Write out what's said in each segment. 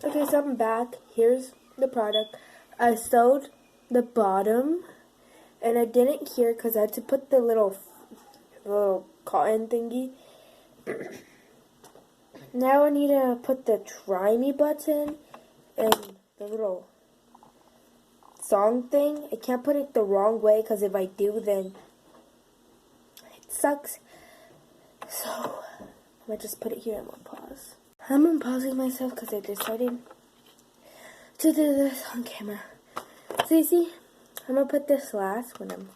Okay, so I'm back. Here's the product. I sewed the bottom, and I didn't here because I had to put the little cotton thingy. Now I need to put the try me button and the little song thing. I can't put it the wrong way because if I do, then it sucks. So I'm gonna just put it here and we'll pause. I'm unpausing myself because I decided to do this on camera. So you see, I'm gonna put this last when I'm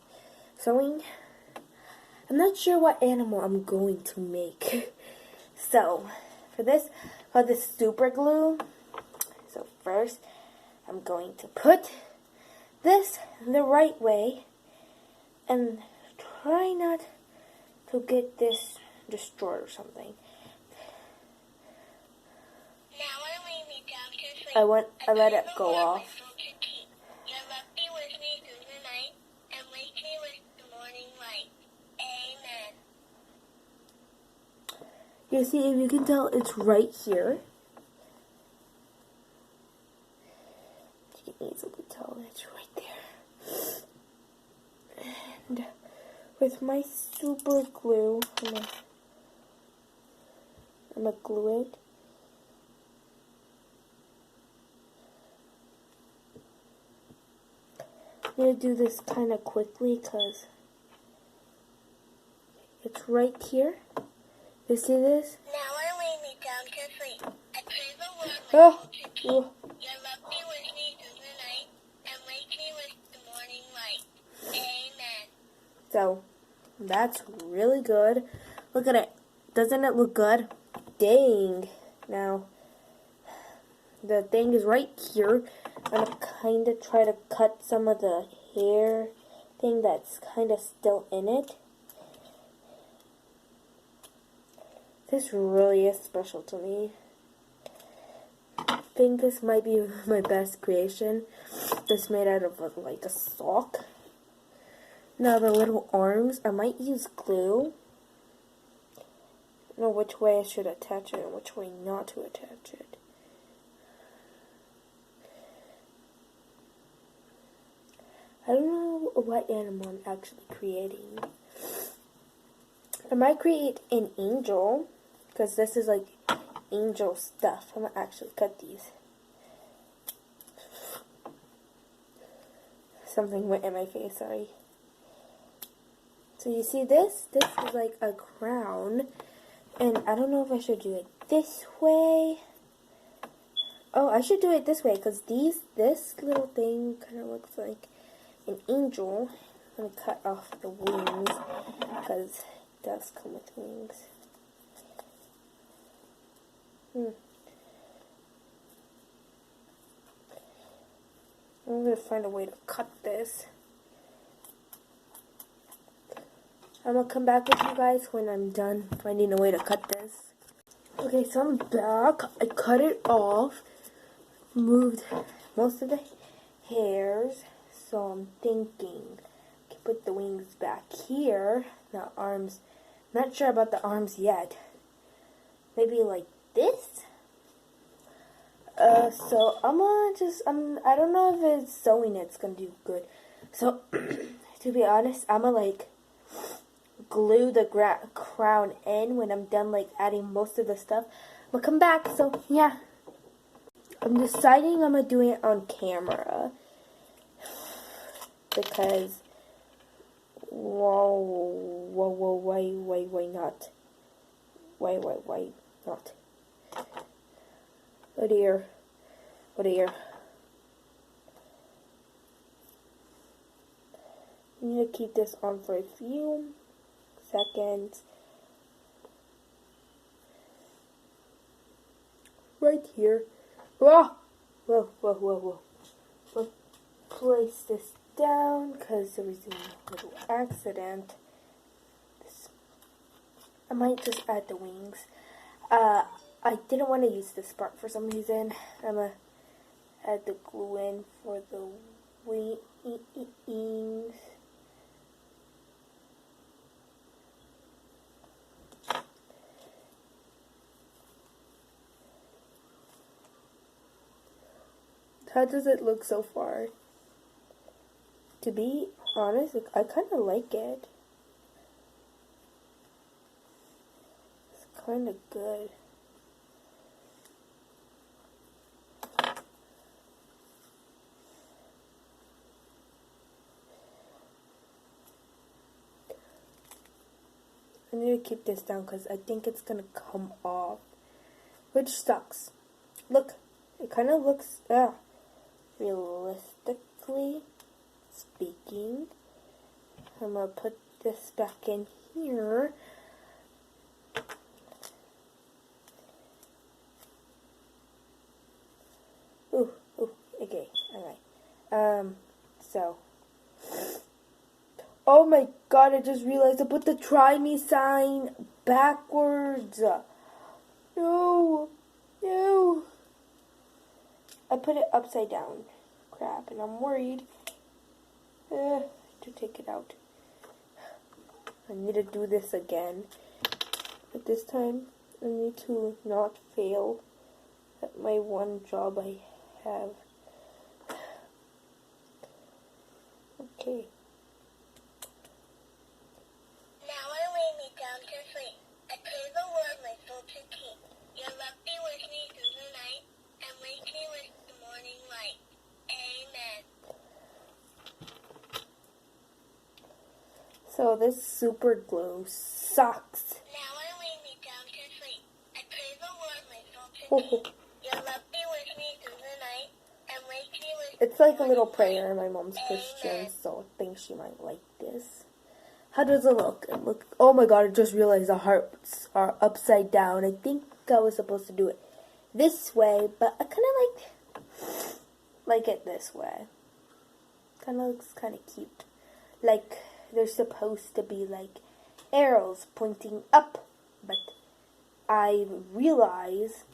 sewing. I'm not sure what animal I'm going to make. So for this, for the super glue. So first, I'm going to put this the right way and try not to get this destroyed or something. I let it go off. You see, if you can tell, it's right here. You can easily tell it's right there. And with my super glue, I'm gonna glue it. I'm gonna do this kind of quickly because it's right here. You see this? Now I lay me down to sleep. I pray the Lord Oh, you love me with me through the night and wake me with the morning light. Amen. So that's really good. Look at it. Doesn't it look good? Dang. Now the thing is right here. I'm gonna kind of try to cut some of the hair thing that's kind of still in it. This really is special to me. I think this might be my best creation. This made out of like a sock. Now the little arms, I might use glue. I don't know which way I should attach it and which way not to attach it. I don't know what animal I'm actually creating. I might create an angel, because this is like angel stuff. I'm going to actually cut these. Something went in my face, sorry. So you see this? This is like a crown. And I don't know if I should do it this way. Oh, I should do it this way, because this little thing kind of looks like an angel. I'm going to cut off the wings, because it does come with wings. I'm going to find a way to cut this. I'm going to come back with you guys when I'm done finding a way to cut this. Okay, so I'm back. I cut it off. Moved most of the hairs. So I'm thinking I can put the wings back here. The arms. Not sure about the arms yet. Maybe like this? So I'm gonna just, I don't know if it's sewing it's gonna do good. So, to be honest, I'm gonna like glue the crown in when I'm done like adding most of the stuff. I'm gonna come back, so yeah. I'm deciding I'm gonna do it on camera. Because, why not? Why not? Oh dear. Oh dear. I need to keep this on for a few seconds. Right here. Whoa! Whoa. We'll place this down because there was a little accident. I might just add the wings. I didn't want to use this part for some reason. I'm going to add the glue in for the wings. How does it look so far? To be honest, I kind of like it. It's kind of good. I need to keep this down because I think it's going to come off, which sucks. Look, it kind of looks, realistically speaking, I'm going to put this back in here. Ooh, okay, alright. So. Oh my god, I just realized I put the try me sign backwards. No. I put it upside down. Crap, and I'm worried to take it out. I need to do this again. But this time, I need to not fail at my one job I have. Okay. Now I lay me down to sleep. I pray the Lord my soul to keep. Your love be with me through the night, and wake me with the morning light. Amen. So this super glue sucks. Now I lay me down to sleep. I pray the Lord my soul to keep. Your love be with me through the night, and wake me with It's like a little prayer. My mom's Christian, so I think she might like this. How does it look? Oh my god, I just realized the hearts are upside down. I think I was supposed to do it this way, but I kind of like it this way. Kind of looks kind of cute. Like they're supposed to be like arrows pointing up, but I realize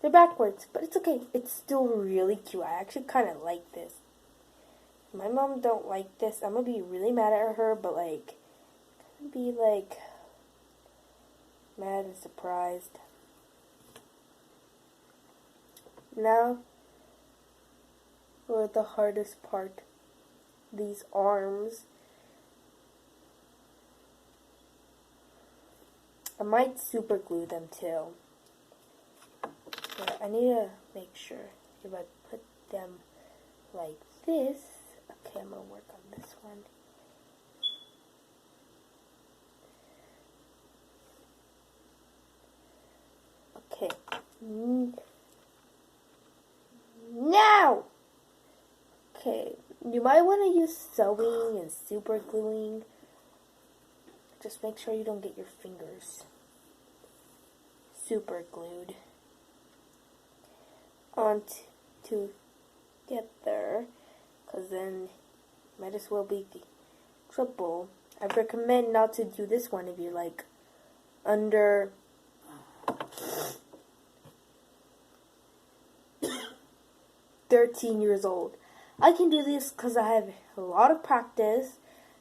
they're backwards, but it's okay. It's still really cute. I actually kind of like this. My mom don't like this. I'm gonna be really mad at her, but like, be like mad and surprised. Now, for the hardest part, these arms. I might super glue them too. But I need to make sure if I put them like this. Okay, I'm gonna work on this one. Okay. Now! Okay, you might want to use sewing and super gluing. Just make sure you don't get your fingers super glued onto together, because then might as well be trouble. I recommend not to do this one if you're like under 13 years old. I can do this because I have a lot of practice.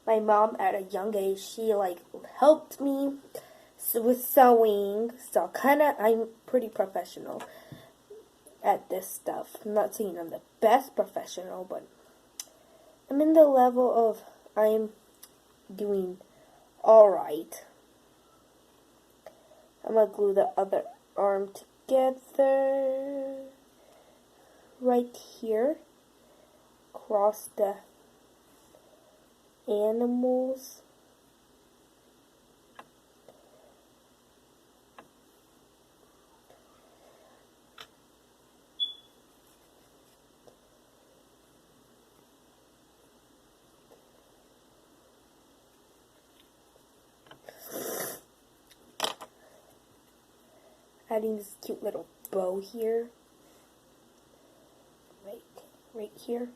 My mom at a young age, she like helped me with sewing, so I'm pretty professional at this stuff. I'm not saying I'm the best professional, but I'm in the level of I'm doing alright. I'm gonna glue the other arm together right here across the animals. Adding this cute little bow here. Right here.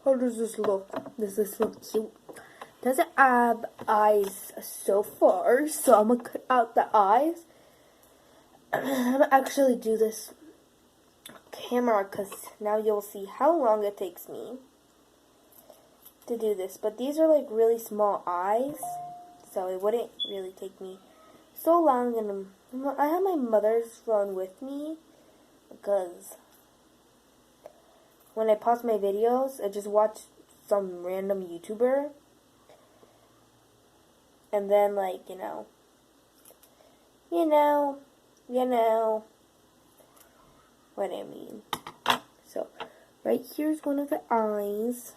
How does this look? Does this look cute? Doesn't have eyes so far, so I'm gonna cut out the eyes. I'm gonna actually do this camera because now you'll see how long it takes me to do this. But these are like really small eyes, so it wouldn't really take me so long, and I have my mother's phone with me because when I pause my videos, I just watch some random YouTuber. And then, like, you know what I mean. So, right here's one of the eyes.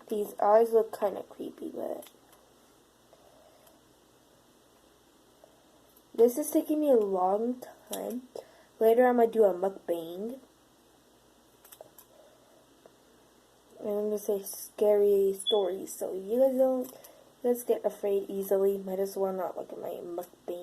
These eyes look kind of creepy, but this is taking me a long time. Later, I'm going to do a mukbang. And I'm going to say scary stories, so you guys get afraid easily. Might as well not look at my mukbang.